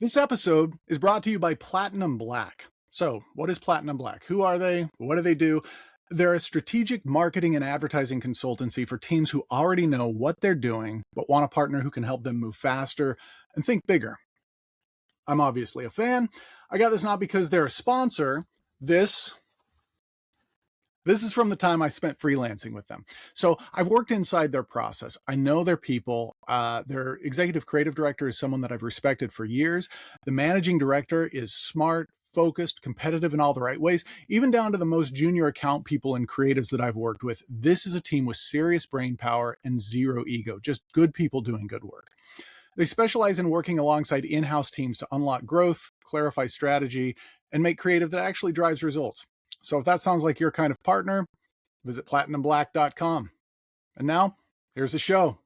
This episode is brought to you by Platinum Black. So, what is Platinum Black? Who are they? What do they do? They're a strategic marketing and advertising consultancy for teams who already know what they're doing, but want a partner who can help them move faster and think bigger. I'm obviously a fan. I got this not because they're a sponsor. This is from the time I spent freelancing with them. So I've worked inside their process. I know their people. Their executive creative director is someone that I've respected for years. The managing director is smart, focused, competitive in all the right ways, even down to the most junior account people and creatives that I've worked with. This is a team with serious brain power and zero ego, just good people doing good work. They specialize in working alongside in-house teams to unlock growth, clarify strategy, and make creative that actually drives results. So if that sounds like your kind of partner, visit platinumblack.com. And now, here's the show.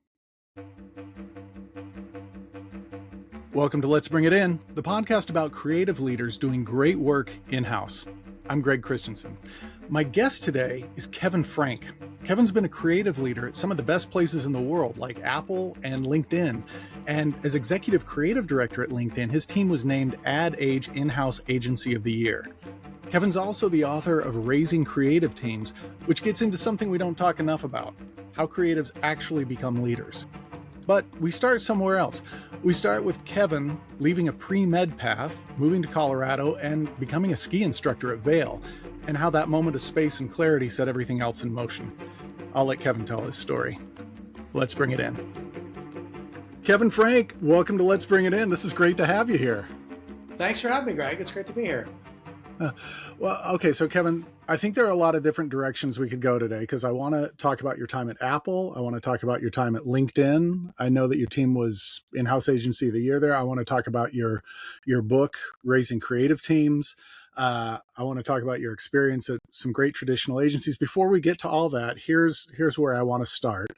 Welcome to Let's Bring It In, the podcast about creative leaders doing great work in-house. I'm Greg Christensen. My guest today is Kevin Frank. Kevin's been a creative leader at some of the best places in the world, like Apple and LinkedIn. And as executive creative director at LinkedIn, his team was named Ad Age In-House Agency of the Year. Kevin's also the author of Raising Creative Teams, which gets into something we don't talk enough about, how creatives actually become leaders. But we start somewhere else. We start with Kevin leaving a pre-med path, moving to Colorado, and becoming a ski instructor at Vail, and how that moment of space and clarity set everything else in motion. I'll let Kevin tell his story. Let's bring it in. Kevin Frank, welcome to Let's Bring It In. This is great to have you here. Thanks for having me, Greg. It's great to be here. Well, okay, so Kevin, I think there are a lot of different directions we could go today because I want to talk about your time at Apple. I want to talk about your time at LinkedIn. I know that your team was in-house agency of the year there. I want to talk about your book, Raising Creative Teams. I want to talk about your experience at some great traditional agencies. Before we get to all that, here's where I want to start.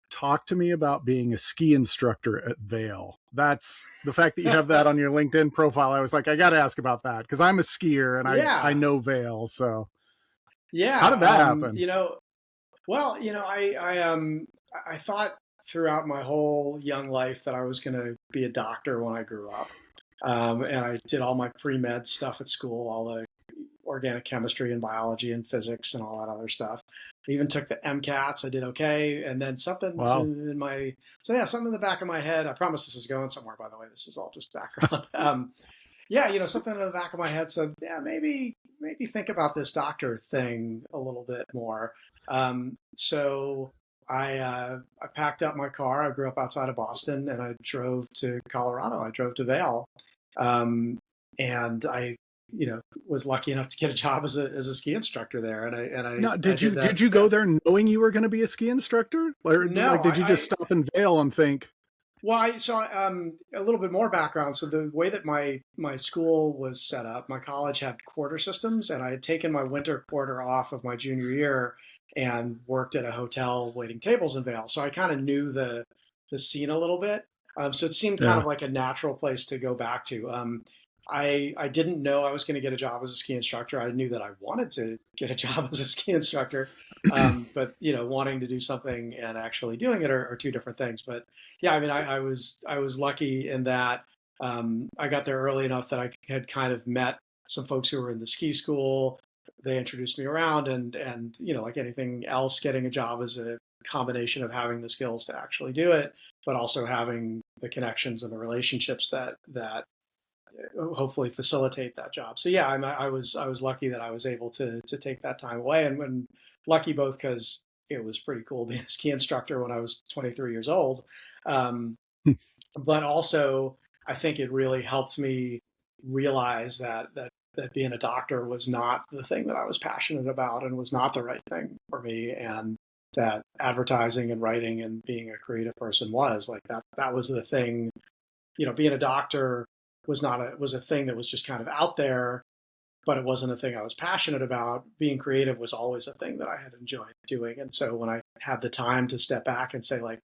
Talk to me about being a ski instructor at Vail. That's the fact that you have that on your LinkedIn profile. I was like, I got to ask about that because I'm a skier and I know Vail. So how did that happen? I thought throughout my whole young life that I was going to be a doctor when I grew up. And I did all my pre-med stuff at school, all the organic chemistry and biology and physics and all that other stuff. I even took the MCATs. I did okay. And then something something in the back of my head. I promise this is going somewhere, by the way. This is all just background. Something in the back of my head said, maybe think about this doctor thing a little bit more. So I packed up my car. I grew up outside of Boston and I drove to Colorado. I drove to Vail. And I was lucky enough to get a job as a ski instructor there. Did you go there knowing you were going to be a ski instructor? Or no, did you just stop in Vail and think? Well, a little bit more background. So the way that my school was set up, my college had quarter systems, and I had taken my winter quarter off of my junior year and worked at a hotel waiting tables in Vail. So I kind of knew the scene a little bit. So it seemed kind of like a natural place to go back to. I didn't know I was going to get a job as a ski instructor. I knew that I wanted to get a job as a ski instructor, but wanting to do something and actually doing it are two different things. But yeah, I was lucky in that I got there early enough that I had kind of met some folks who were in the ski school. They introduced me around, and like anything else, getting a job is a combination of having the skills to actually do it, but also having the connections and the relationships that hopefully facilitate that job. So yeah, I was lucky that I was able to take that time away, and lucky both because it was pretty cool being a ski instructor when I was 23 years old, but also I think it really helped me realize that being a doctor was not the thing that I was passionate about and was not the right thing for me, and that advertising and writing and being a creative person was like that. That was the thing. Being a doctor was a thing that was just kind of out there, but it wasn't a thing I was passionate about. Being creative was always a thing that I had enjoyed doing. And so when I had the time to step back and say like,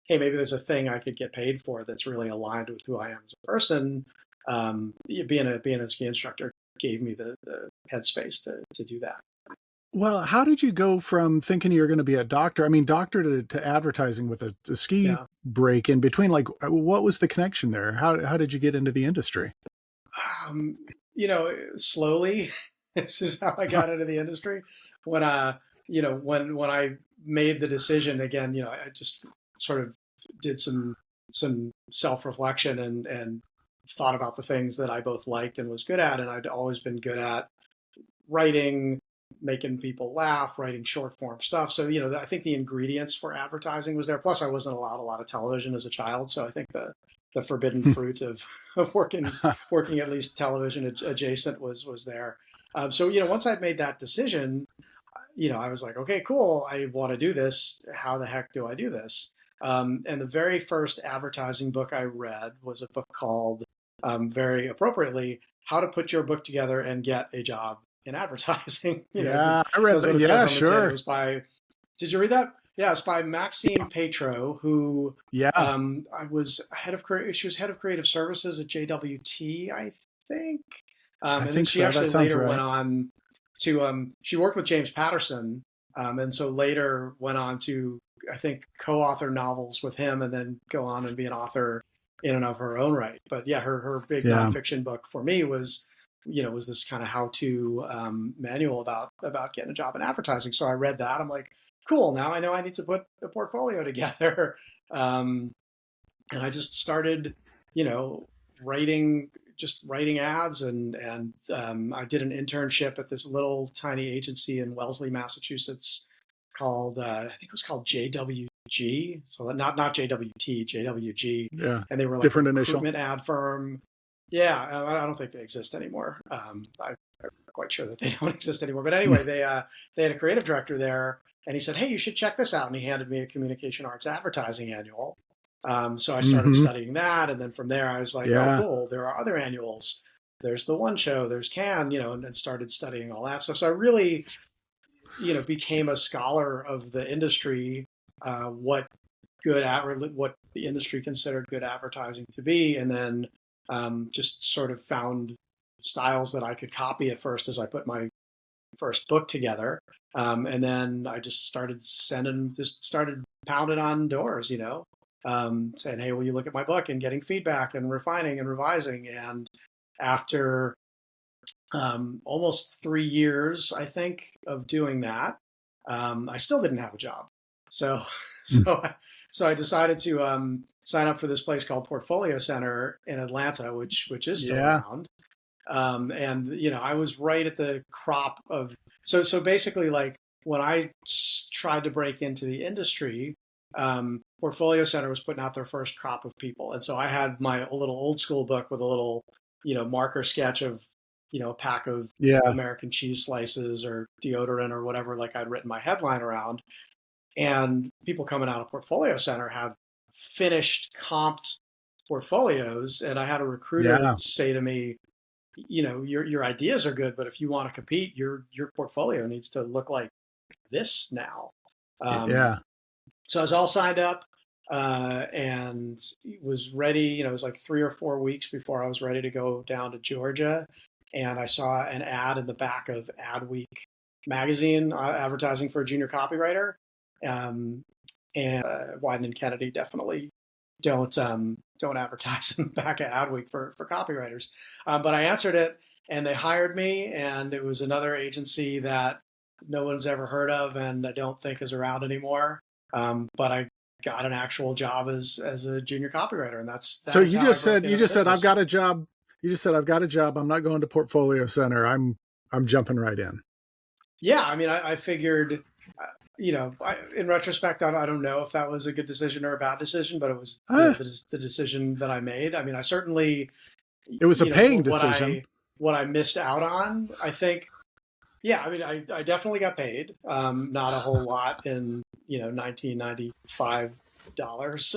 hey, maybe there's a thing I could get paid for that's really aligned with who I am as a person, being a ski instructor gave me the headspace to do that. Well, how did you go from thinking you're going to be a doctor? I mean, doctor to advertising with a ski Yeah. break in between. Like, what was the connection there? How did you get into the industry? Um, slowly, this is how I got into the industry. When when I made the decision again, I just sort of did some self reflection and thought about the things that I both liked and was good at, and I'd always been good at writing, making people laugh, writing short form stuff. So, I think the ingredients for advertising was there. Plus, I wasn't allowed a lot of television as a child, so I think the forbidden fruit of working at least television adjacent was there. So, once I'd made that decision, I was like, okay, cool. I want to do this. How the heck do I do this? And the very first advertising book I read was a book called, very appropriately, How to Put Your Book Together and Get a Job in Advertising. Yeah, I read Does what that. it says Yeah, on the tin. It sure. was by, did you read that? Yeah, it's by Maxine Petro, who Yeah, I was head of she was head of creative services at JWT, I think. I And then think she so. That actually sounds later went right. on to she worked with James Patterson, and so later went on to, I think, co-author novels with him, and then go on and be an author in and of her own right. But yeah, her big Yeah. nonfiction book for me was this kind of how-to manual about getting a job in advertising. So I read that. I'm like, cool. Now I know I need to put a portfolio together, um, and I just started, you know, writing writing ads, and I did an internship at this little tiny agency in Wellesley, Massachusetts, called I think it was called JWG. So not JWT, JWG, Yeah. and they were like a Different initial. recruitment ad firm. Yeah, I don't think they exist anymore. I'm quite sure that they don't exist anymore. But anyway, they had a creative director there, and he said, "Hey, you should check this out." And he handed me a communication arts advertising annual. So I started Mm-hmm. studying that, and then from there, I was like, "Oh, Yeah. cool! There are other annuals. There's the One Show. There's Cannes, and started studying all that stuff. So I really, became a scholar of the industry, what what the industry considered good advertising to be, and then just sort of found styles that I could copy at first as I put my first book together. And then I just started pounding on doors, saying, "Hey, will you look at my book?" and getting feedback and refining and revising. And after almost 3 years, I think, of doing that, I still didn't have a job. So, so, so I decided to sign up for this place called Portfolio Center in Atlanta, which is still Yeah. around. And I was right at the crop of so basically, like, when I tried to break into the industry, Portfolio Center was putting out their first crop of people, and so I had my little old school book with a little marker sketch of a pack of Yeah. American cheese slices or deodorant or whatever, like I'd written my headline around, and people coming out of Portfolio Center had finished comped portfolios, and I had a recruiter Yeah. say to me, your ideas are good, but if you want to compete, your portfolio needs to look like this now. Um, Yeah. so I was all signed up, and was ready. It was like 3 or 4 weeks before I was ready to go down to Georgia, and I saw an ad in the back of Adweek magazine, advertising for a junior copywriter. Um, and Wieden and Kennedy definitely don't advertise in the back of Adweek for copywriters. But I answered it, and they hired me, and it was another agency that no one's ever heard of, and I don't think is around anymore. But I got an actual job as a junior copywriter, and that So is how I broke you into the just said I've business. got a job. You just said I've got a job. I'm not going to Portfolio Center. I'm jumping right in. Yeah, I mean, I figured, in retrospect, I don't know if that was a good decision or a bad decision, but it was, Ah, the decision that I made. I mean, I certainly, it was a paying what decision. I missed out on, I think. Yeah, I mean, I definitely got paid, not a whole lot in, 1995 dollars.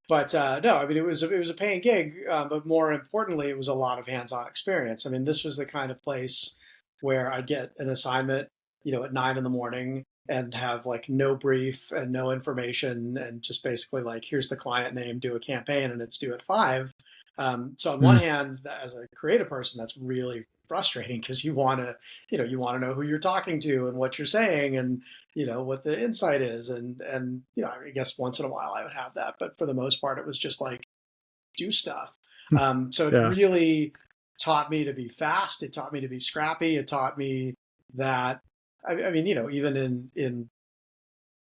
But no, I mean, it was a paying gig, but more importantly, it was a lot of hands-on experience. I mean, this was the kind of place where I'd get an assignment, at 9 in the morning, and have like no brief and no information, and just basically like, here's the client name, do a campaign, and it's due at 5. So on one hand, as a creative person, that's really frustrating because you want to, you want to know who you're talking to and what you're saying and, what the insight is. And, I guess once in a while I would have that, but for the most part, it was just like do stuff. So it Yeah. really taught me to be fast. It taught me to be scrappy. It taught me that, I mean, even in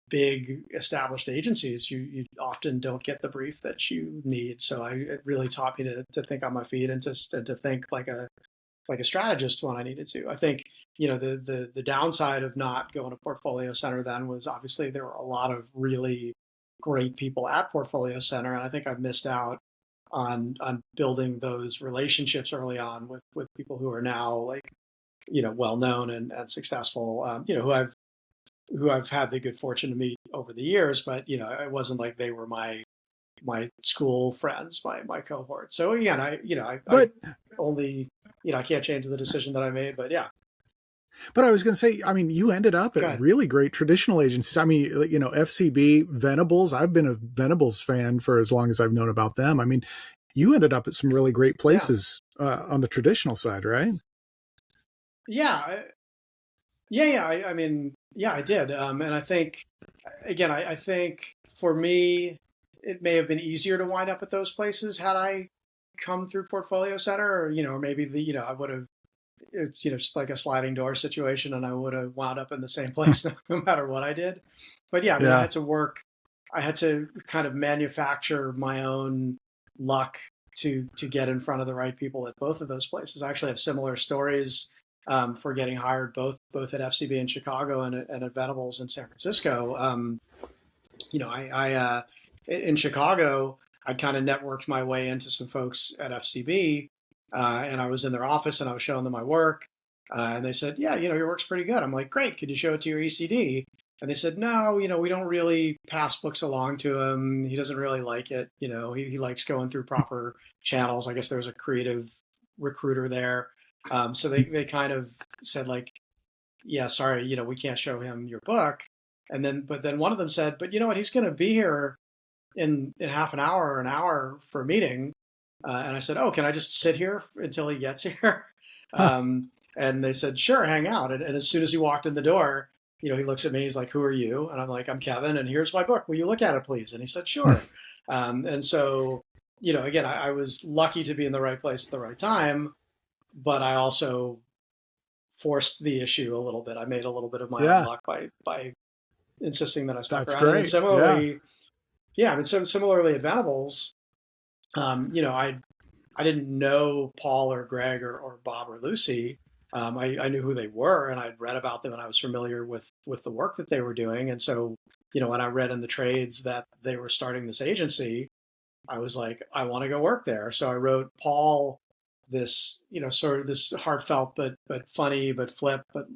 big established agencies, you often don't get the brief that you need. So it really taught me to think on my feet and to think like a strategist when I needed to. I think the downside of not going to Portfolio Center then was obviously there were a lot of really great people at Portfolio Center, and I think I've missed out on building those relationships early on with people who are now like well known and successful. Who I've had the good fortune to meet over the years, but it wasn't like they were my school friends, my cohort. So again, I But only I can't change the decision that I made, but yeah. But I was going to say, I mean, you ended up Go at ahead. really great traditional agencies. I mean, FCB, Venables. I've been a Venables fan for as long as I've known about them. I mean, you ended up at some really great Yeah, places on the traditional side, right? yeah, yeah. I mean, yeah, I did. And I think again, I think for me, it may have been easier to wind up at those places had I come through Portfolio Center, or or maybe I would have it's just like a sliding door situation, and I would have wound up in the same place no matter what I did. But yeah, I mean, Yeah. I had to kind of manufacture my own luck to get in front of the right people at both of those places. I actually have similar stories for getting hired both at FCB in Chicago and at Venables in San Francisco. I in Chicago, I kind of networked my way into some folks at FCB, and I was in their office and I was showing them my work, and they said, "Yeah, your work's pretty good." I'm like, "Great, could you show it to your ECD?" And they said, "No, we don't really pass books along to him. He doesn't really like it. He likes going through proper channels. I guess there was a creative recruiter there, so they kind of said like, yeah, sorry, we can't show him your book." But then one of them said, "But you know what? He's going to be here in half an hour or an hour for a meeting." And I said, "Oh, can I just sit here until he gets here?" Huh. And they said, "Sure, hang out." And as soon as he walked in the door, he looks at me. He's like, "Who are you?" And I'm like, "I'm Kevin, and here's my book. Will you look at it, please?" And he said, "Sure." And so, again, I was lucky to be in the right place at the right time, but I also forced the issue a little bit. I made a little bit of my own Yeah. luck by insisting that I stuck That's around. And then great. Yeah. similarly, yeah, I mean, so similarly at Venables, I didn't know Paul or Greg or Bob or Lucy. I knew who they were and I'd read about them and I was familiar with the work that they were doing. And so, when I read in the trades that they were starting this agency, I was like, I want to go work there. So I wrote Paul this, sort of this heartfelt but funny but flip but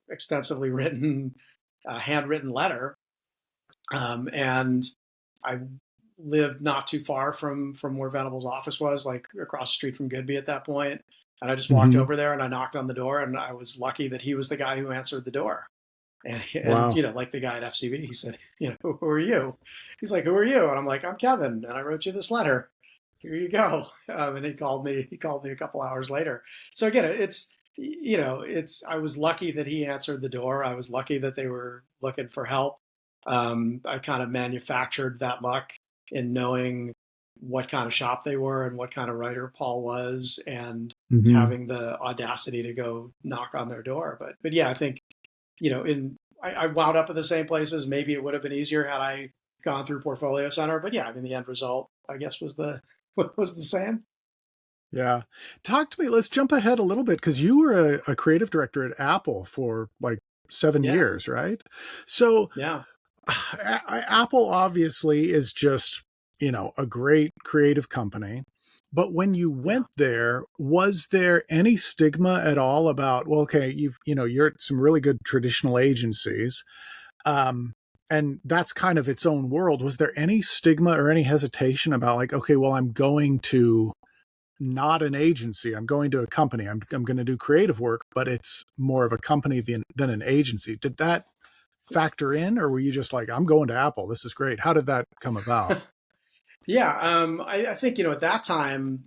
extensively written, handwritten letter, and I lived not too far from where Venable's office was, like across the street from Goodby at that point. And I just walked Hmm. over there and I knocked on the door, and I was lucky that he was the guy who answered the door. And Wow. like the guy at FCB, he said, "Who are you?" He's like, "Who are you?" And I'm like, "I'm Kevin, and I wrote you this letter. Here you go." And he called me. He called me a couple hours later. So again, it's I was lucky that he answered the door. I was lucky that they were looking for help. I kind of manufactured that luck in knowing what kind of shop they were and what kind of writer Paul was, and Hmm. having the audacity to go knock on their door. But yeah, I think in I wound up at the same places. Maybe it would have been easier had I gone through Portfolio Center. But yeah, I mean the end result, I guess, was the was the same. Yeah. Talk to me. Let's jump ahead a little bit because you were a creative director at Apple for like 7 Yeah, years, right? So yeah, Apple obviously is just, a great creative company. But when you yeah. went there, was there any stigma at all about, well, okay, you're at some really good traditional agencies, um, and that's kind of its own world. Was there any stigma or any hesitation about like, okay, well, I'm going to not an agency. I'm going to a company. I'm going to do creative work, but it's more of a company than an agency. Did that factor in, or were you just like, I'm going to Apple? This is great. How did that come about? Yeah, I think, at that time,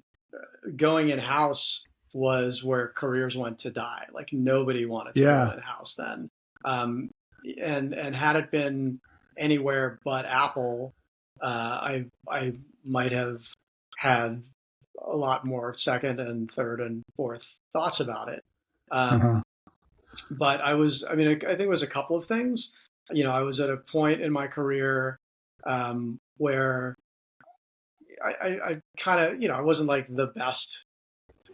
going in house was where careers went to die. Like nobody wanted to go Yeah. in house then. Um, and had it been anywhere but Apple, I might have had a lot more second and third and fourth thoughts about it. Uh-huh. But I mean, I think it was a couple of things. I was at a point in my career where I kind of, I wasn't like the best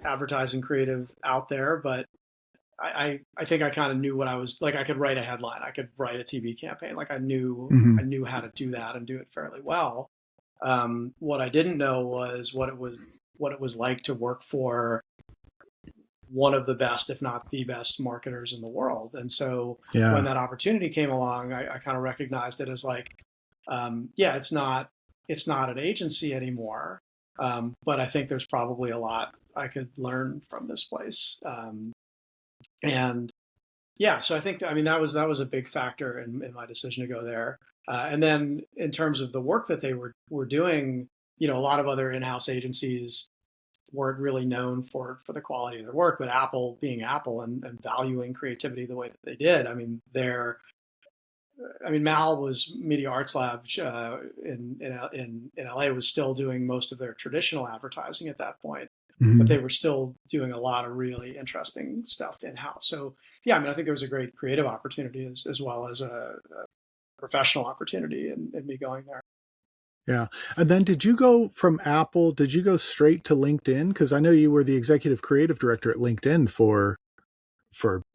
advertising creative out there, but I think I kind of knew what I was like. I could write a headline, I could write a TV campaign. Like Hmm. I knew how to do that and do it fairly well. What I didn't know was what it was like to work for one of the best, if not the best, marketers in the world. And so when Yeah. that opportunity came along, I kind of recognized it as like, yeah, it's not an agency anymore, but I think there's probably a lot I could learn from this place. And yeah, so I think, I mean, that was a big factor in my decision to go there. And then in terms of the work that they were doing, a lot of other in-house agencies weren't really known for the quality of their work, but Apple, being Apple, and valuing creativity the way that they did, Mal was Media Arts Lab in LA was still doing most of their traditional advertising at that point, but Hmm. they were still doing a lot of really interesting stuff in house. So yeah, I mean, I think there was a great creative opportunity as well as a professional opportunity in me going there. Yeah. And then did you go from Apple, did you go straight to LinkedIn? Because I know you were the executive creative director at LinkedIn for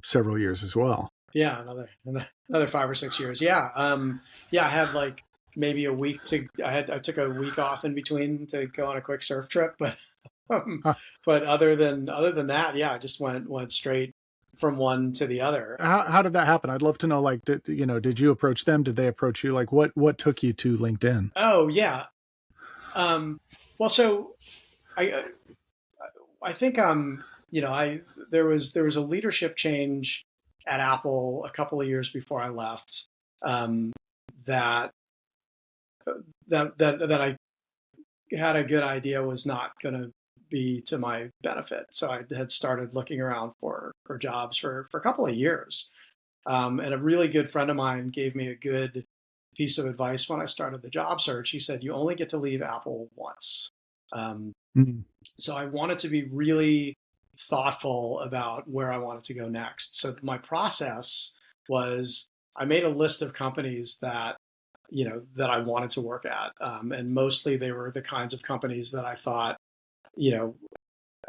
several years as well. Yeah, another 5 or 6 years. Yeah, yeah. I had like maybe a week to. I took a week off in between to go on a quick surf trip, but um, Huh. but other than that, yeah, I just went straight from one to the other. How did that happen? I'd love to know, like, did you approach them? Did they approach you? Like, what took you to LinkedIn? Oh yeah. Well, so I I think I there was a leadership change at Apple a couple of years before I left, um, that that I had a good idea was not going to be to my benefit. So I had started looking around for jobs for a couple of years. And a really good friend of mine gave me a good piece of advice when I started the job search. He said, "You only get to leave Apple once." Um, Mm. so I wanted to be really thoughtful about where I wanted to go next. So my process was I made a list of companies that I wanted to work at, and mostly they were the kinds of companies that I thought you know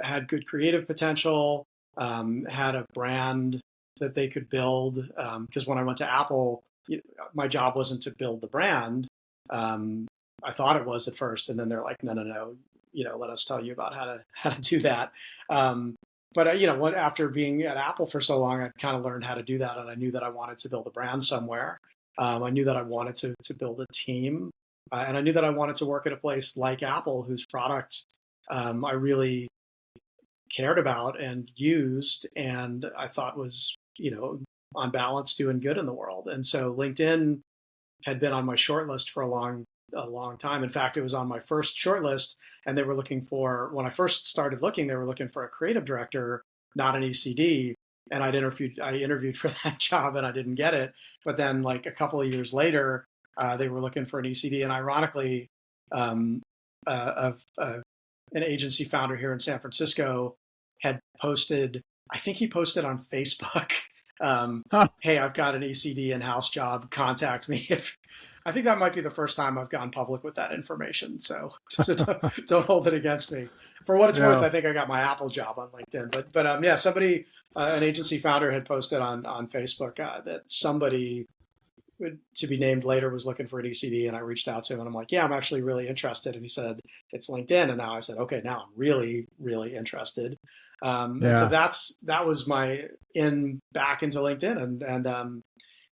had good creative potential, had a brand that they could build. Because when I went to Apple, my job wasn't to build the brand. Um, I thought it was at first, and then they're like, no, no, no. Let us tell you about how to do that. Um, but after being at Apple for so long, I kind of learned how to do that, and I knew that I wanted to build a brand somewhere. I knew that I wanted to build a team, and I knew that I wanted to work at a place like Apple, whose product I really cared about and used, and I thought was on balance doing good in the world. And so LinkedIn had been on my short list for a long time. In fact, it was on my first short list, and they were looking for when I first started looking, they were looking for a creative director, not an ECD. And I interviewed for that job, and I didn't get it. But then, like a couple of years later, they were looking for an ECD, and ironically, um, an agency founder here in San Francisco had posted. I think he posted on Facebook, Huh. "Hey, I've got an ECD in-house job. Contact me if." I think that might be the first time I've gone public with that information. So don't hold it against me. For what it's worth, Yeah. I think I got my Apple job on LinkedIn. But yeah, somebody, an agency founder, had posted on Facebook that somebody to be named later was looking for an ECD, and I reached out to him and I'm like, yeah, I'm actually really interested. And he said, it's LinkedIn. And now I said, okay, now I'm really, really interested. And so Yeah. that was my in back into LinkedIn. And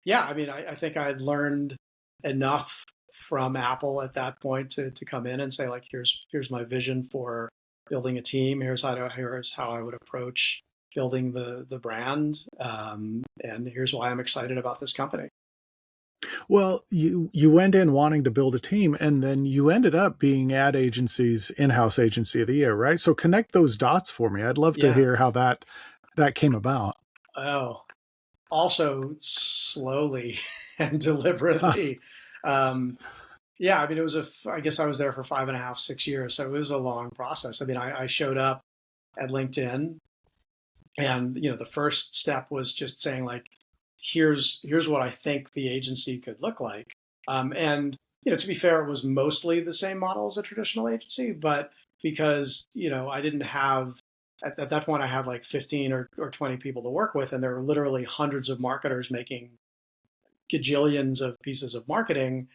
yeah, I mean, I think I had learned enough from Apple at that point to come in and say, like, here's my vision for building a team. Here's how I would approach building the brand. And here's why I'm excited about this company. Well, you went in wanting to build a team, and then you ended up being Ad Agency's in-house agency of the year, right? So connect those dots for me. I'd love to Yeah. hear how that came about. Oh, also slowly and Huh. deliberately. Um, yeah, I mean, I guess I was there for 5.5, 6 years. So it was a long process. I mean, I showed up at LinkedIn, and, the first step was just saying, like, here's what I think the agency could look like. And, to be fair, it was mostly the same model as a traditional agency, but because, I didn't have, at that point, I had like 15 or 20 people to work with, and there were literally hundreds of marketers making gajillions of pieces of marketing.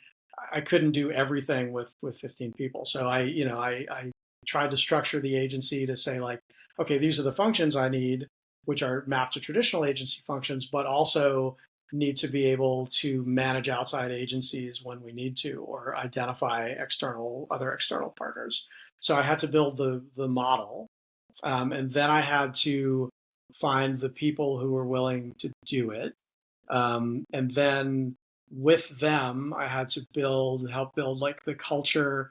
I couldn't do everything with 15 people. So I tried to structure the agency to say, like, okay, these are the functions I need, which are mapped to traditional agency functions, but also need to be able to manage outside agencies when we need to, or identify other external partners. So I had to build the model, and then I had to find the people who were willing to do it, and then with them, I had to help build like the culture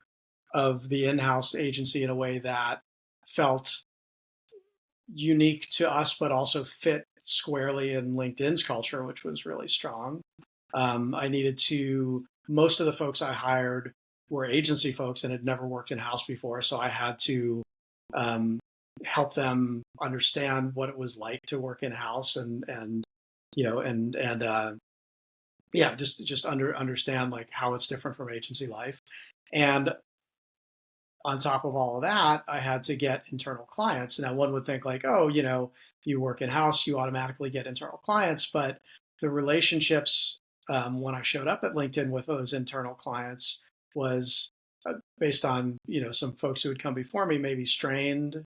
of the in-house agency in a way that felt unique to us, but also fit squarely in LinkedIn's culture, which was really strong. I needed to, most of the folks I hired were agency folks and had never worked in house before. So I had to um, help them understand what it was like to work in house, and yeah, just understand like how it's different from agency life. And on top of all of that, I had to get internal clients. Now, one would think like, oh, you work in house, you automatically get internal clients, but the relationships, when I showed up at LinkedIn with those internal clients, was based on some folks who had come before me, maybe strained,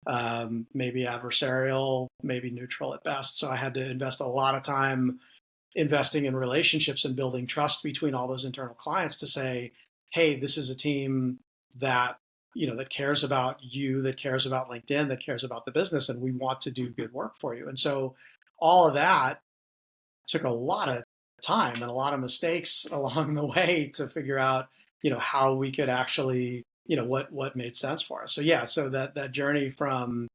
maybe adversarial, maybe neutral at best. So I had to invest a lot of time investing in relationships and building trust between all those internal clients to say, hey, this is a team that that cares about you, that cares about LinkedIn, that cares about the business, and we want to do good work for you. And so all of that took a lot of time and a lot of mistakes along the way to figure out how we could actually what made sense for us. So yeah, so that journey from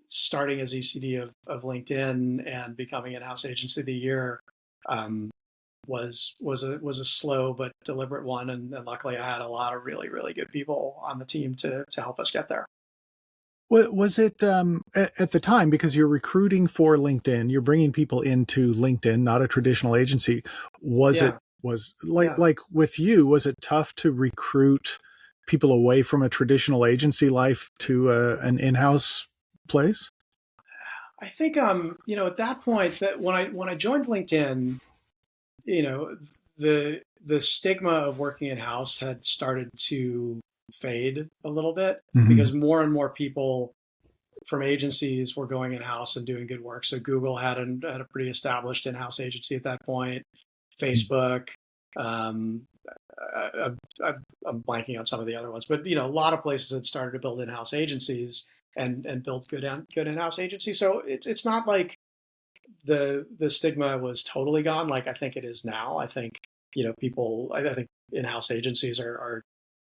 starting as ECD of LinkedIn and becoming in-house agency of the year, um, was a slow but deliberate one, and luckily I had a lot of really really good people on the team to help us get there. Was it at the time, because you're recruiting for LinkedIn, you're bringing people into LinkedIn, not a traditional agency. Was it Yeah, was yeah. like with you? Was it tough to recruit people away from a traditional agency life to an in-house place? I think at that point, that when I joined LinkedIn, you know the stigma of working in house had started to fade a little bit, Hmm. because more and more people from agencies were going in house and doing good work. So Google had a pretty established in house agency at that point. Facebook, um, I, am blanking on some of the other ones, but a lot of places had started to build in house agencies and build good in house agencies. So it's not like the stigma was totally gone like I think it is now. I think people. I think in house agencies are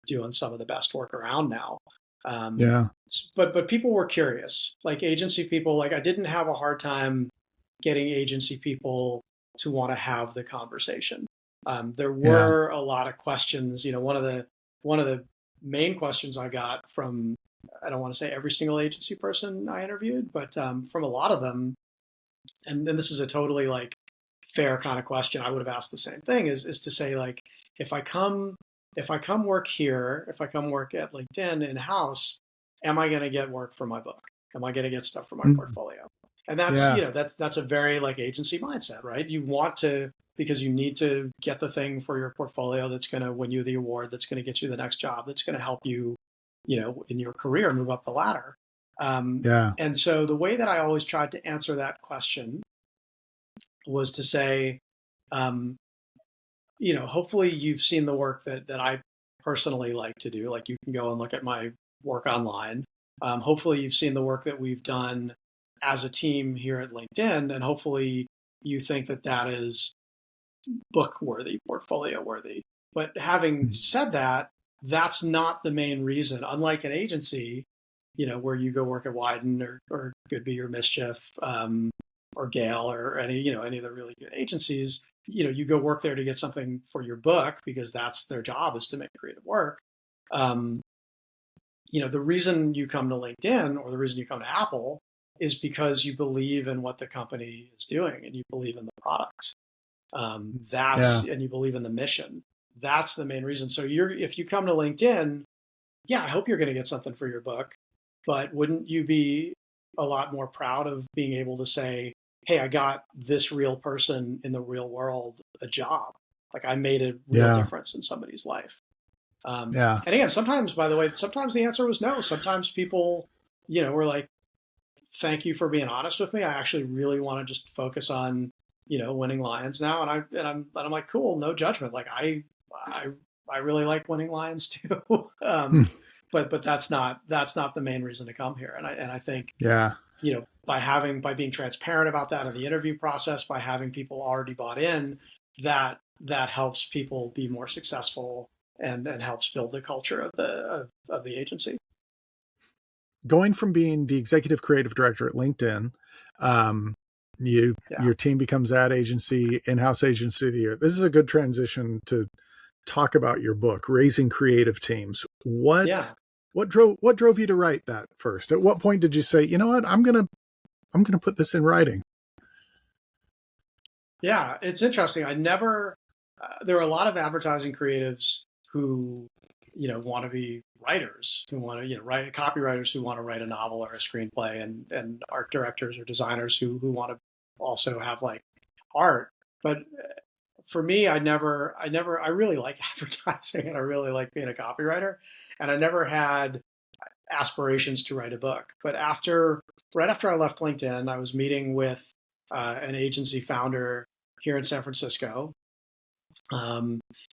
doing some of the best work around now. Um, Yeah, but people were curious, like agency people. Like I didn't have a hard time getting agency people to want to have the conversation. There yeah. were a lot of questions. One of the main questions I got from, I don't want to say every single agency person I interviewed, but from a lot of them, and then this is a totally like fair kind of question. I would have asked the same thing, is to say, like, if I come if I come work here, if I come work at LinkedIn in house, am I going to get work for my book? Am I going to get stuff for my Mm, portfolio? And that's yeah. that's a very like agency mindset, right? You want to, because you need to get the thing for your portfolio that's going to win you the award, that's going to get you the next job, that's going to help you, in your career move up the ladder. Um, Yeah. and so the way that I always tried to answer that question was to say, um, hopefully you've seen the work that I personally like to do. Like you can go and look at my work online. Hopefully you've seen the work that we've done as a team here at LinkedIn, and hopefully you think that that is book worthy, portfolio worthy. But having said that, that's not the main reason. Unlike an agency, where you go work at Wyden or Goodby or Mischief, or Gale or any of the really good agencies, you go work there to get something for your book because that's their job, is to make creative work. The reason you come to LinkedIn or the reason you come to Apple is because you believe in what the company is doing and you believe in the products. And you believe in the mission. That's the main reason. So if you come to LinkedIn, yeah, I hope you're going to get something for your book, but wouldn't you be a lot more proud of being able to say, hey, I got this real person in the real world a job. Like I made a real difference in somebody's life. And again, sometimes, by the way, sometimes the answer was no. Sometimes people, were like, thank you for being honest with me. I actually really want to just focus on, winning Lions now. And I'm like, cool, no judgment. Like I really like winning Lions too. But that's not the main reason to come here. And I think, by being transparent about that in the interview process, by having people already bought in, that helps people be more successful and helps build the culture of the agency. Going from being the executive creative director at LinkedIn, your team becomes ad agency, in-house agency of the year. This is a good transition to talk about your book, Raising Creative Teams. What drove you to write that first? At what point did you say, you know what, I'm gonna put this in writing? Yeah, it's interesting. There are a lot of advertising creatives who, want to be writers, who want to, write, copywriters who want to write a novel or a screenplay, and art directors or designers who want to also have like art. But for me, I really like advertising and I really like being a copywriter, and I never had aspirations to write a book. But right after I left LinkedIn, I was meeting with an agency founder here in San Francisco.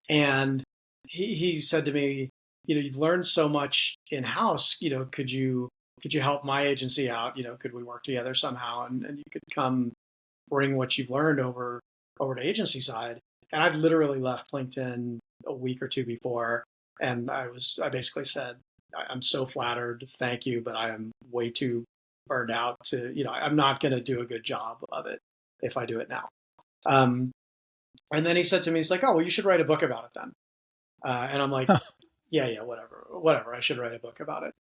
And he said to me, you've learned so much in-house, could you help my agency out? Could we work together somehow? And you could come bring what you've learned over to agency side. And I'd literally left LinkedIn a week or two before. And I basically said, I'm so flattered. Thank you. But I am way too burned out to, I'm not going to do a good job of it if I do it now. And then he said to me, he's like, oh, well, you should write a book about it then. And I'm like, yeah, whatever. I should write a book about it.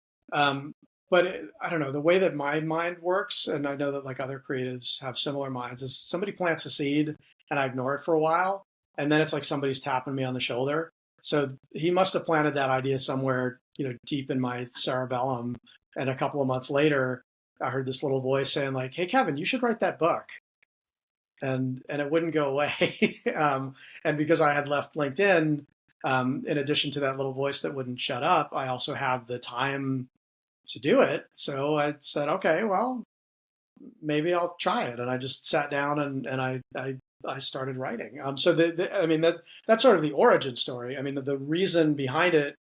But I don't know, the way that my mind works, and I know that like other creatives have similar minds, is somebody plants a seed and I ignore it for a while. And then it's like somebody's tapping me on the shoulder. So he must have planted that idea somewhere, deep in my cerebellum. And a couple of months later, I heard this little voice saying like, hey, Kevin, you should write that book. And it wouldn't go away. And because I had left LinkedIn, in addition to that little voice that wouldn't shut up, I also had the time to do it. So I said, okay, well, maybe I'll try it. And I just sat down and I started writing. So that's sort of the origin story. I mean, the reason behind it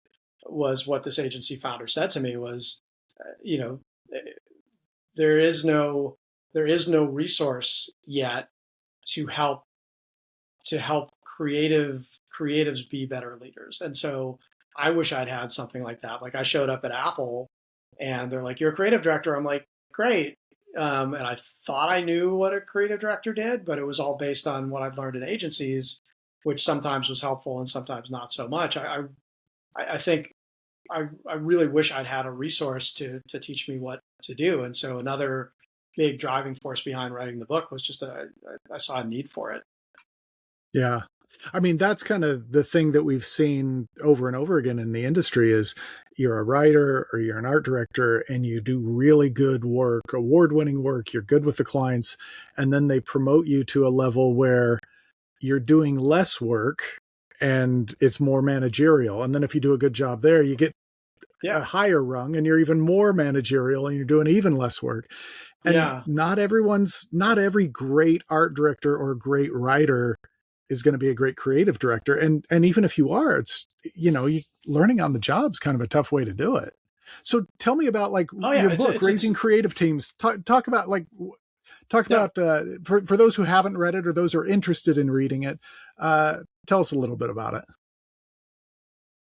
was what this agency founder said to me was, there is no resource yet to help creatives be better leaders. And so I wish I'd had something like that. Like I showed up at Apple and they're like, you're a creative director. I'm like, great. And I thought I knew what a creative director did, but it was all based on what I'd learned in agencies, which sometimes was helpful and sometimes not so much. I think I really wish I'd had a resource to teach me what to do. And so another big driving force behind writing the book was just that I saw a need for it. Yeah. I mean, that's kind of the thing that we've seen over and over again in the industry is you're a writer or you're an art director and you do really good work, award-winning work, you're good with the clients, and then they promote you to a level where you're doing less work and it's more managerial. And then if you do a good job there, you get a higher rung and you're even more managerial and you're doing even less work. And not every great art director or great writer is going to be a great creative director. And even if you are, it's, learning on the job is kind of a tough way to do it. So tell me about your book, Raising Creative Teams. Talk about Talk Yeah. about for those who haven't read it or those who are interested in reading it. Tell us a little bit about it.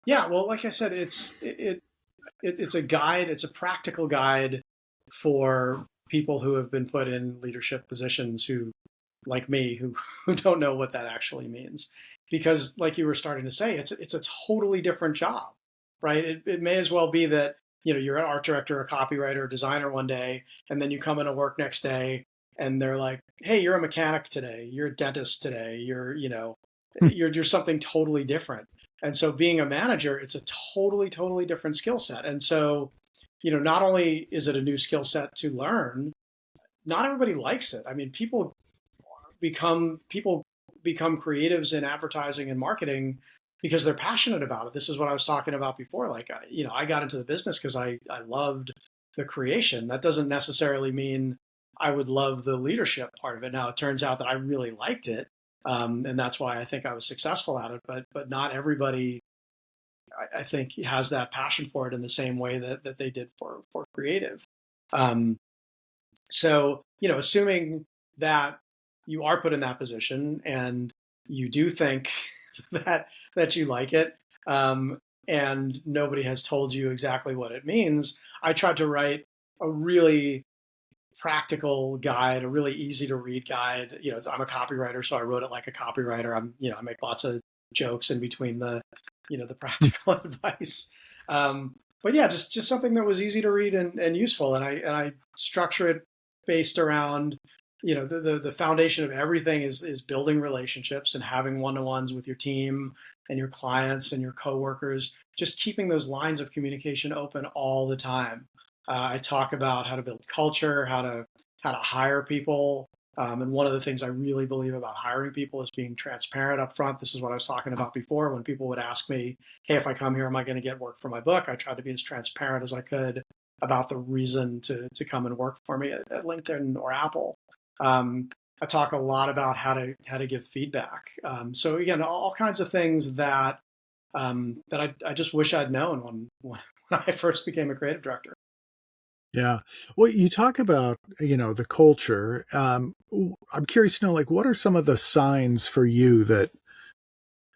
Yeah. Well, like I said, it's a guide. It's a practical guide for people who have been put in leadership positions who, like me, who don't know what that actually means. Because, like you were starting to say, it's a totally different job, right? It may as well be that you're an art director, a copywriter, a designer one day, and then you come into work next day, and they're like, "Hey, you're a mechanic today. You're a dentist today. You're something totally different." And so, being a manager, it's a totally different skill set. And so, not only is it a new skill set to learn, not everybody likes it. I mean, people become creatives in advertising and marketing because they're passionate about it. This is what I was talking about before. Like, I got into the business because I loved the creation. That doesn't necessarily mean I would love the leadership part of it. Now, it turns out that I really liked it, and that's why I think I was successful at it. But not everybody, I think, has that passion for it in the same way that they did for creative. Um, so, assuming that you are put in that position and you do think that you like it, and nobody has told you exactly what it means, I tried to write a really practical guide, a really easy to read guide. I'm a copywriter, so I wrote it like a copywriter. I make lots of jokes in between the practical advice. But yeah, just something that was easy to read and useful. And I structure it based around, the foundation of everything is building relationships and having one-to-ones with your team and your clients and your coworkers, just keeping those lines of communication open all the time. I talk about how to build culture, how to hire people. And one of the things I really believe about hiring people is being transparent up front. This is what I was talking about before. When people would ask me, "Hey, if I come here, am I going to get work for my book?" I tried to be as transparent as I could about the reason to come and work for me at LinkedIn or Apple. I talk a lot about how to give feedback. So again, all kinds of things that I just wish I'd known when I first became a creative director. Yeah. Well, you talk about, the culture. I'm curious to know, like, what are some of the signs for you that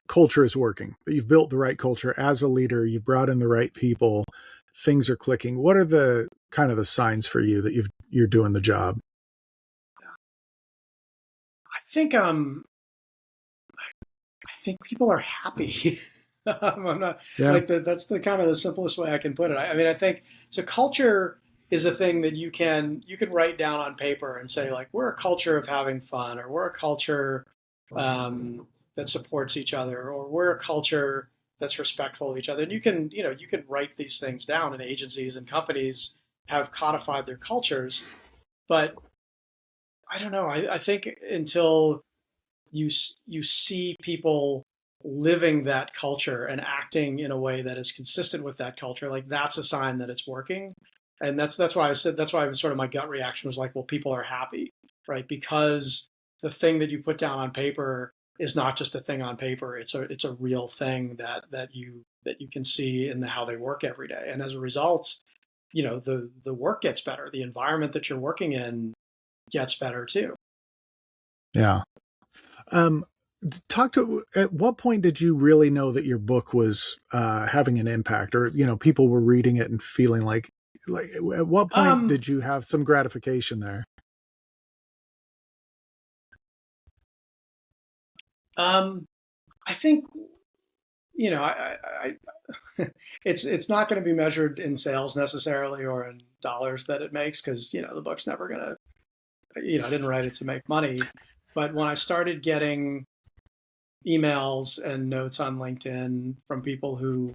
culture is working, that you've built the right culture as a leader, you've brought in the right people, things are clicking? What are the kind of the signs for you that you're doing the job? I think people are happy. I'm not Yeah. like that. That's the kind of the simplest way I can put it. I mean, I think so. Culture is a thing that you can write down on paper and say, like, we're a culture of having fun, or we're a culture that supports each other, or we're a culture that's respectful of each other. And you can write these things down, and agencies and companies have codified their cultures. But I don't know. I think until you see people living that culture and acting in a way that is consistent with that culture, like, that's a sign that it's working. And that's why I said, that's why sort of my gut reaction was like, well, people are happy, right? Because the thing that you put down on paper is not just a thing on paper. It's a real thing that you can see in how they work every day. And as a result, the work gets better. The environment that you're working in gets better too. Yeah. Um, at what point did you really know that your book was having an impact, or people were reading it and feeling like at what point Um, did you have some gratification there? um, I think it's not going to be measured in sales necessarily or in dollars that it makes, because the book's never going to, I didn't write it to make money. But when I started getting emails and notes on LinkedIn from people who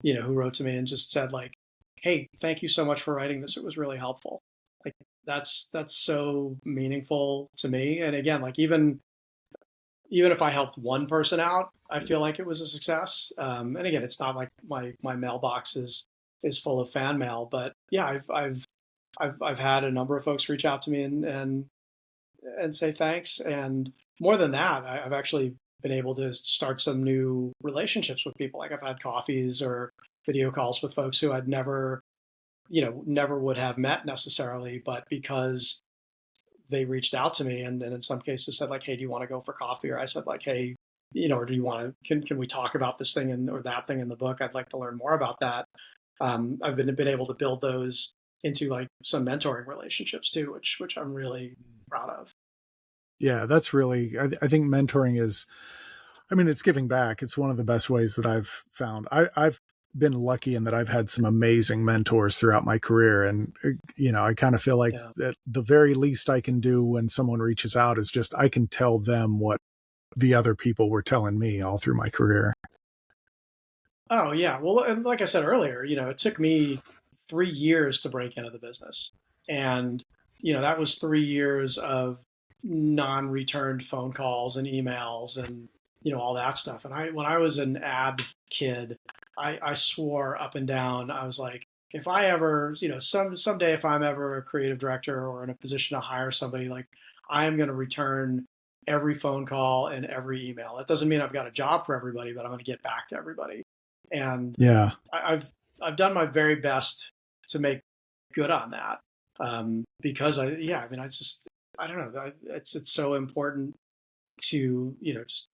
wrote to me and just said, like, "Hey, thank you so much for writing this. It was really helpful." Like, that's so meaningful to me. And again, like, even if I helped one person out, I feel like it was a success. And again, it's not like my mailbox is full of fan mail, but yeah, I've had a number of folks reach out to me and say thanks. And more than that, I've actually been able to start some new relationships with people. Like, I've had coffees or video calls with folks who I'd never would have met necessarily, but because they reached out to me and in some cases said like, hey, do you want to go for coffee? Or I said like, hey, or do you want to, can we talk about this thing or that thing in the book? I'd like to learn more about that. I've been able to build those into like some mentoring relationships too, which I'm really proud of. Yeah, that's really, I think mentoring is, I mean, it's giving back. It's one of the best ways that I've found. I've been lucky in that I've had some amazing mentors throughout my career. And, I kind of feel like Yeah. that the very least I can do when someone reaches out is just, I can tell them what the other people were telling me all through my career. Oh yeah. Well, and like I said earlier, it took me 3 years to break into the business. And, that was 3 years of non-returned phone calls and emails and, all that stuff. And when I was an ad kid, I swore up and down, I was like, if I ever, someday if I'm ever a creative director or in a position to hire somebody, like I am going to return every phone call and every email. That doesn't mean I've got a job for everybody, but I'm going to get back to everybody. And Yeah. I've done my very best to make good on that, because I don't know, it's so important to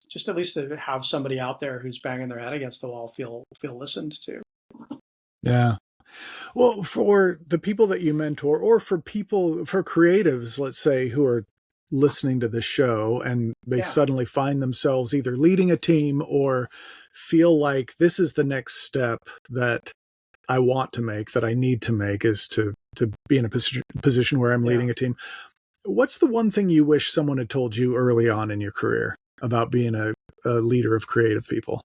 just at least to have somebody out there who's banging their head against the wall feel listened to. Yeah. Well, for the people that you mentor, or for creatives, let's say, who are listening to this show and they Yeah. suddenly find themselves either leading a team or feel like this is the next step that I want to make, that I need to make, is to be in a position where I'm Yeah. leading a team. What's the one thing you wish someone had told you early on in your career about being a leader of creative people?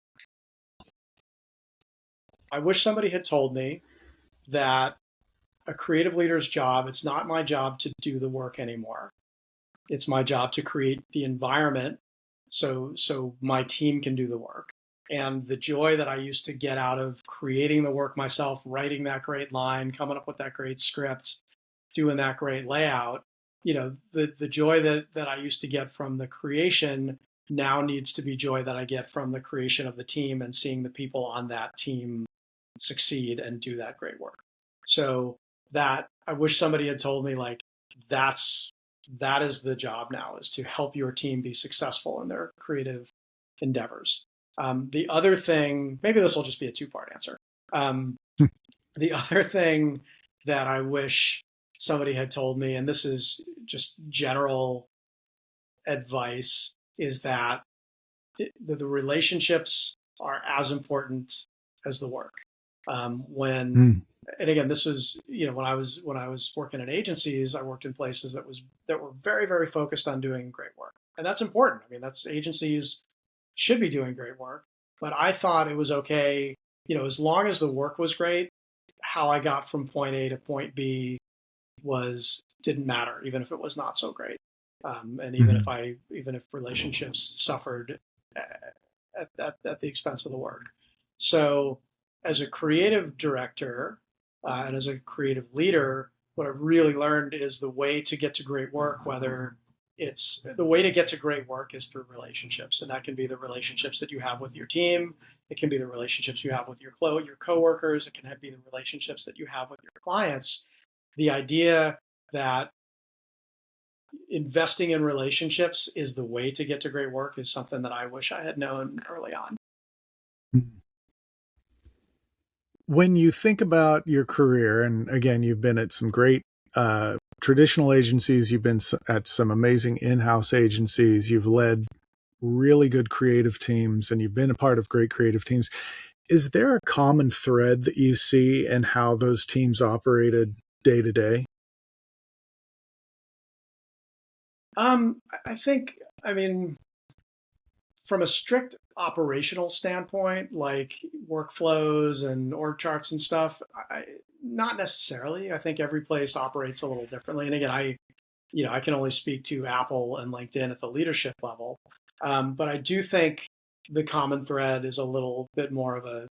I wish somebody had told me that a creative leader's job, it's not my job to do the work anymore. It's my job to create the environment so my team can do the work. And the joy that I used to get out of creating the work myself, writing that great line, coming up with that great script, doing that great layout, the joy that I used to get from the creation now needs to be joy that I get from the creation of the team and seeing the people on that team succeed and do that great work. So that I wish somebody had told me like that is the job now, is to help your team be successful in their creative endeavors. The other thing, maybe this will just be a two-part answer. The other thing that I wish somebody had told me, and this is just general advice, is that the relationships are as important as the work. When And again, this was when I was working in agencies, I worked in places that were very, very focused on doing great work, and that's important. I mean, that's agencies should be doing great work, but I thought it was okay, as long as the work was great, how I got from point A to point B didn't matter, even if it was not so great, and even if relationships suffered at the expense of the work. So, as a creative director and as a creative leader, what I've really learned is the way to get to great work, is through relationships. And that can be the relationships that you have with your team. It can be the relationships you have with your coworkers. It can be the relationships that you have with your clients. The idea that investing in relationships is the way to get to great work is something that I wish I had known early on. When you think about your career, and again, you've been at some great traditional agencies, you've been at some amazing in-house agencies, you've led really good creative teams, and you've been a part of great creative teams. Is there a common thread that you see in how those teams operated day to day? I think, from a strict operational standpoint, like workflows and org charts and stuff, not necessarily. I think every place operates a little differently. And again, I can only speak to Apple and LinkedIn at the leadership level. But I do think the common thread is a little bit more of a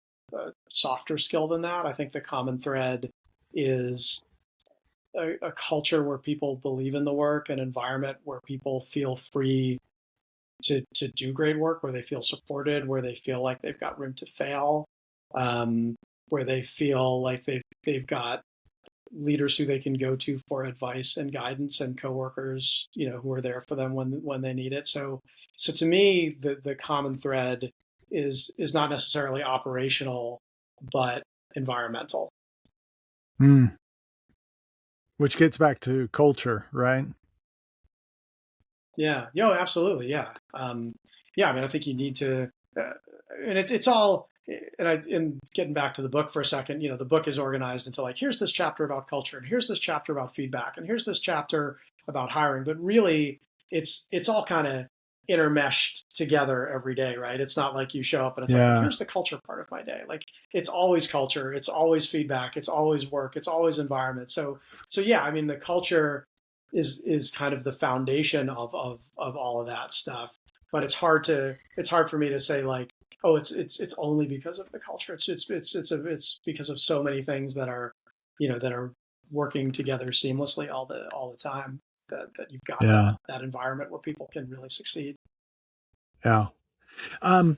softer skill than that. I think the common thread is a culture where people believe in the work, an environment where people feel free to do great work, where they feel supported, where they feel like they've got room to fail, where they feel like they've got leaders who they can go to for advice and guidance, and coworkers, who are there for them when they need it. So to me, the common thread is not necessarily operational, but environmental. Mm. Which gets back to culture, right? Yeah. Yo, absolutely. Yeah. Yeah. I mean, I think you need to, and it's all, and getting back to the book for a second, the book is organized into like, here's this chapter about culture, and here's this chapter about feedback, and here's this chapter about hiring. But really, it's all kind of intermeshed together every day, right? It's not like you show up and it's like, Yeah. here's the culture part of my day. Like, it's always culture, it's always feedback, it's always work, it's always environment. So yeah, I mean, the culture is kind of the foundation of all of that stuff. But it's hard for me to say like, oh, it's only because of the culture. It's because of so many things that are, that are working together seamlessly all the time, that you've got Yeah. that environment where people can really succeed. Yeah. Um,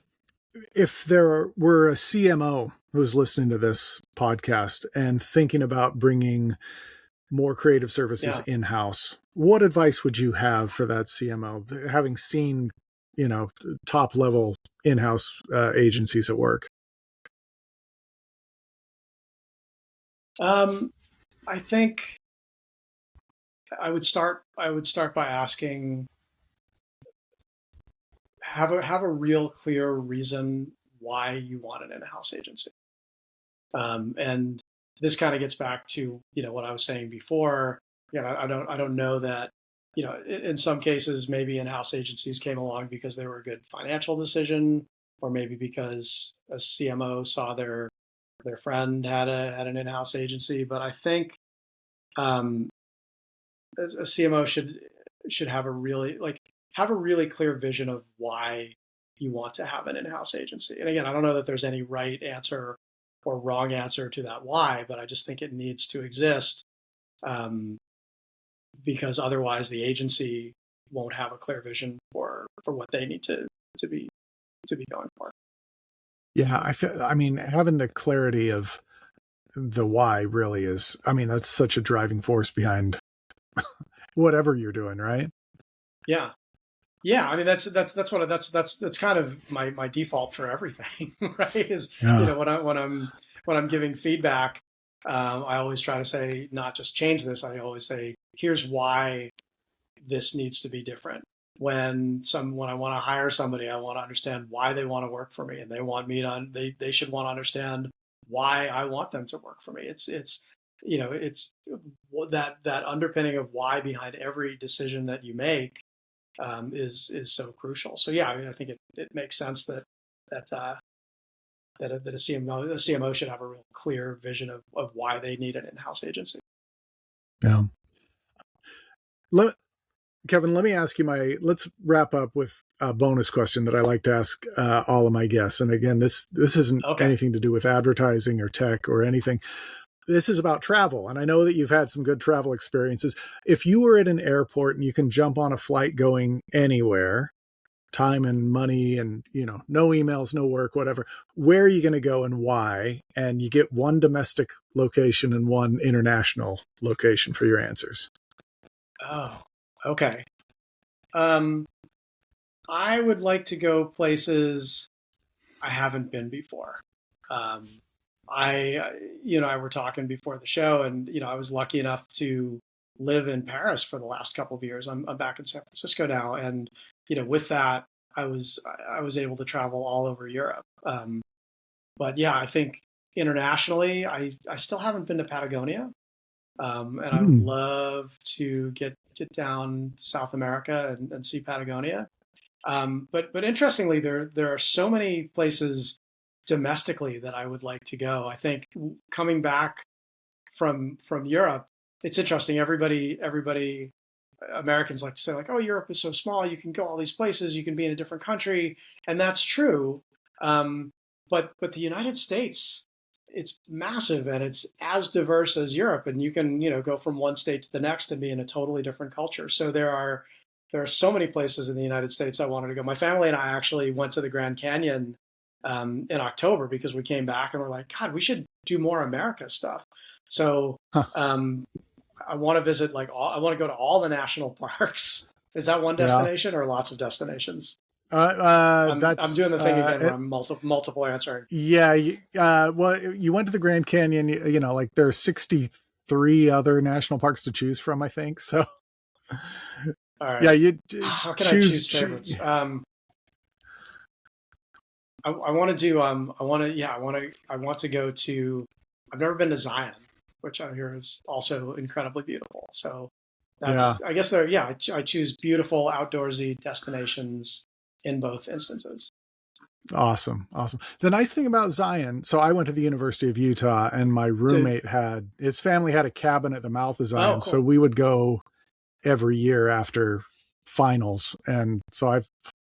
if there were a CMO who's listening to this podcast and thinking about bringing more creative services Yeah. in-house, what advice would you have for that CMO, having seen, top level in-house agencies at work? I think I would start by asking, have a real clear reason why you want an in-house agency. And this kind of gets back to, what I was saying before. I don't know that, in some cases, maybe in-house agencies came along because they were a good financial decision, or maybe because a CMO saw their friend had an in-house agency. But I think um, a CMO should have a really clear vision of why you want to have an in-house agency. And again, I don't know that there's any right answer or wrong answer to that why, but I just think it needs to exist, um, because otherwise the agency won't have a clear vision for what they need to be going for. Yeah, I mean, having the clarity of the why really is, I mean, that's such a driving force behind whatever you're doing, right? Yeah. Yeah, I mean that's kind of my default for everything, right? Is, Yeah. when I'm giving feedback, I always try to say, not just change this. I always say, here's why this needs to be different. When I want to hire somebody, I want to understand why they want to work for me, and they should want to understand why I want them to work for me. It's that underpinning of why behind every decision that you make, is so crucial. So yeah, I mean, I think it makes sense that a CMO should have a real clear vision of why they need an in-house agency. Yeah. Kevin, let me ask you let's wrap up with a bonus question that I like to ask all of my guests. And again, this isn't Okay. anything to do with advertising or tech or anything. This is about travel. And I know that you've had some good travel experiences. If you were at an airport and you can jump on a flight going anywhere, time and money and, no emails, no work, whatever, where are you going to go and why? And you get one domestic location and one international location for your answers. Oh, okay. I would like to go places I haven't been before. I were talking before the show, and I was lucky enough to live in Paris for the last couple of years. I'm back in San Francisco now, and with that, I was able to travel all over Europe. But yeah, I think internationally, I still haven't been to Patagonia, and I would love to get down to South America and see Patagonia. But interestingly, there are so many places domestically that I would like to go. I think coming back from Europe, it's interesting. Everybody Americans like to say like, oh, Europe is so small. You can go all these places. You can be in a different country, and that's true. But the United States, it's massive and it's as diverse as Europe, and you can go from one state to the next and be in a totally different culture. So there are so many places in the United States I wanted to go. My family and I actually went to the Grand Canyon in October because we came back and we're like, God, we should do more America stuff. So Huh. I want to visit I want to go to all the national parks. Is that one Yeah. destination or lots of destinations? I'm That's doing the thing again where I'm multiple answering. yeah. Well, you went to the Grand Canyon. Like there are 63 other national parks to choose from, I think. So All right. yeah, you How can I choose. choose favorites? I want to do. I want to go to. I've never been to Zion, which I hear is also incredibly beautiful. So Yeah. I guess there. Yeah, I choose beautiful outdoorsy destinations in both instances. Awesome. Awesome. The nice thing about Zion, so I went to the University of Utah and my So, roommate his family had a cabin at the mouth of oh, Zion. So cool. we would go every year after finals. And so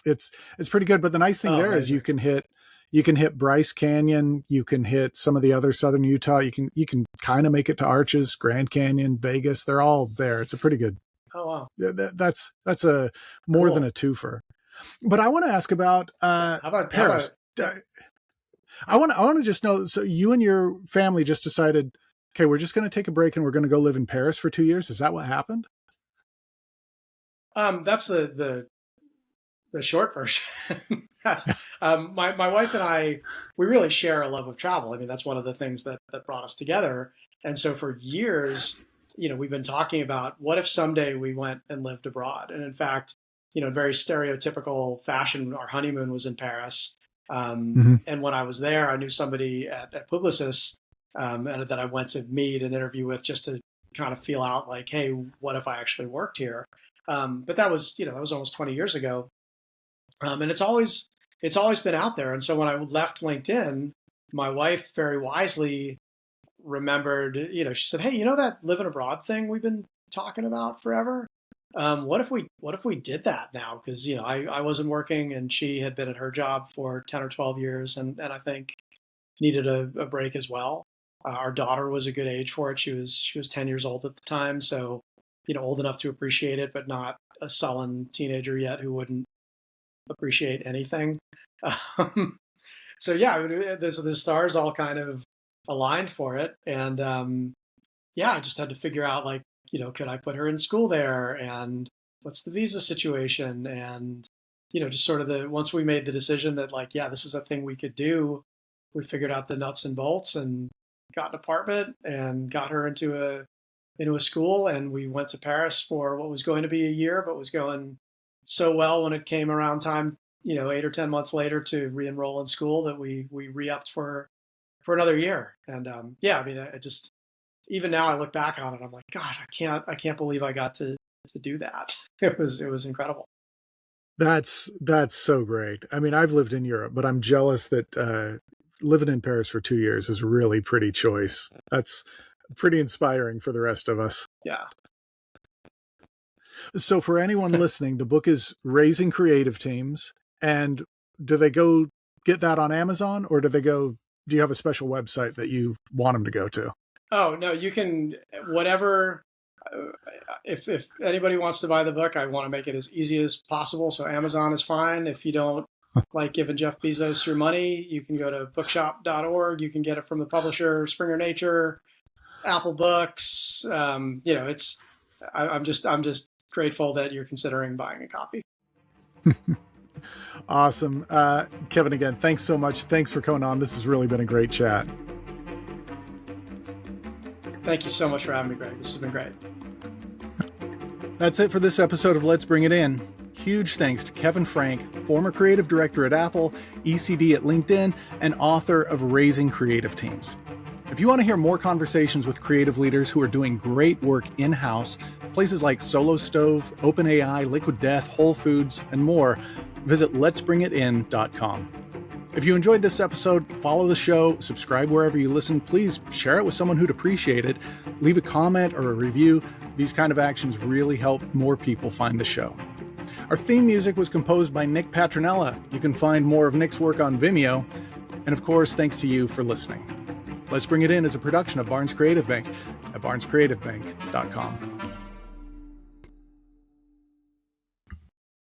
it's pretty good. But the nice thing Oh, there is amazing. you can hit Bryce Canyon, you can hit some of the other southern Utah, you can kind of make it to Arches, Grand Canyon, Vegas. They're all there. It's a pretty good. Oh, wow. That's a more than Cool. a twofer. But I want to ask about How about, Paris. I want to just know. So you and your family just decided, okay, we're just going to take a break and we're going to go live in Paris for 2 years. Is that what happened? that's the short version. Yes. My wife and I, we really share a love of travel. I mean, that's one of the things that brought us together. And so for years, we've been talking about what if someday we went and lived abroad. And in fact, very stereotypical fashion, our honeymoon was in Paris. Mm-hmm. And when I was there, I knew somebody at Publicis and that I went to meet and interview with just to kind of feel out like, hey, what if I actually worked here? But that was almost 20 years ago. And it's always been out there. And so when I left LinkedIn, my wife very wisely remembered, she said, hey, that living abroad thing we've been talking about forever? What if we did that now? Because, I wasn't working and she had been at her job for 10 or 12 years and I think needed a break as well. Our daughter was a good age for it. She was 10 years old at the time. So, old enough to appreciate it, but not a sullen teenager yet who wouldn't appreciate anything. So yeah, the stars all kind of aligned for it, and I just had to figure out like, could I put her in school there, and what's the visa situation, and just sort of once we made the decision that like, yeah, this is a thing we could do, we figured out the nuts and bolts and got an apartment and got her into a school, and we went to Paris for what was going to be a year, but was going so well when it came around time, 8 or 10 months later to re-enroll in school that we re-upped for another year. And I mean, I just, even now I look back on it, I'm like, gosh, I can't believe I got to do that. It was incredible. That's so great. I mean, I've lived in Europe, but I'm jealous that living in Paris for 2 years is really pretty choice. That's pretty inspiring for the rest of us. Yeah. So for anyone listening, the book is Raising Creative Teams. And do they go get that on Amazon, or do you have a special website that you want them to go to? Oh, no, you can, whatever. If anybody wants to buy the book, I want to make it as easy as possible. So Amazon is fine. If you don't like giving Jeff Bezos your money, you can go to bookshop.org. You can get it from the publisher, Springer Nature, Apple Books. I'm just grateful that you're considering buying a copy. Awesome. Kevin, again, thanks so much. Thanks for coming on. This has really been a great chat. Thank you so much for having me, Greg. This has been great. That's it for this episode of Let's Bring It In. Huge thanks to Kevin Frank, former creative director at Apple, ECD at LinkedIn, and author of Raising Creative Teams. If you want to hear more conversations with creative leaders who are doing great work in-house, places like Solo Stove, OpenAI, Liquid Death, Whole Foods, and more, visit letsbringitin.com. If you enjoyed this episode, follow the show, subscribe wherever you listen. Please share it with someone who'd appreciate it. Leave a comment or a review. These kind of actions really help more people find the show. Our theme music was composed by Nick Patronella. You can find more of Nick's work on Vimeo. And of course, thanks to you for listening. Let's Bring It In is a production of Barnes Creative Bank at barnescreativebank.com.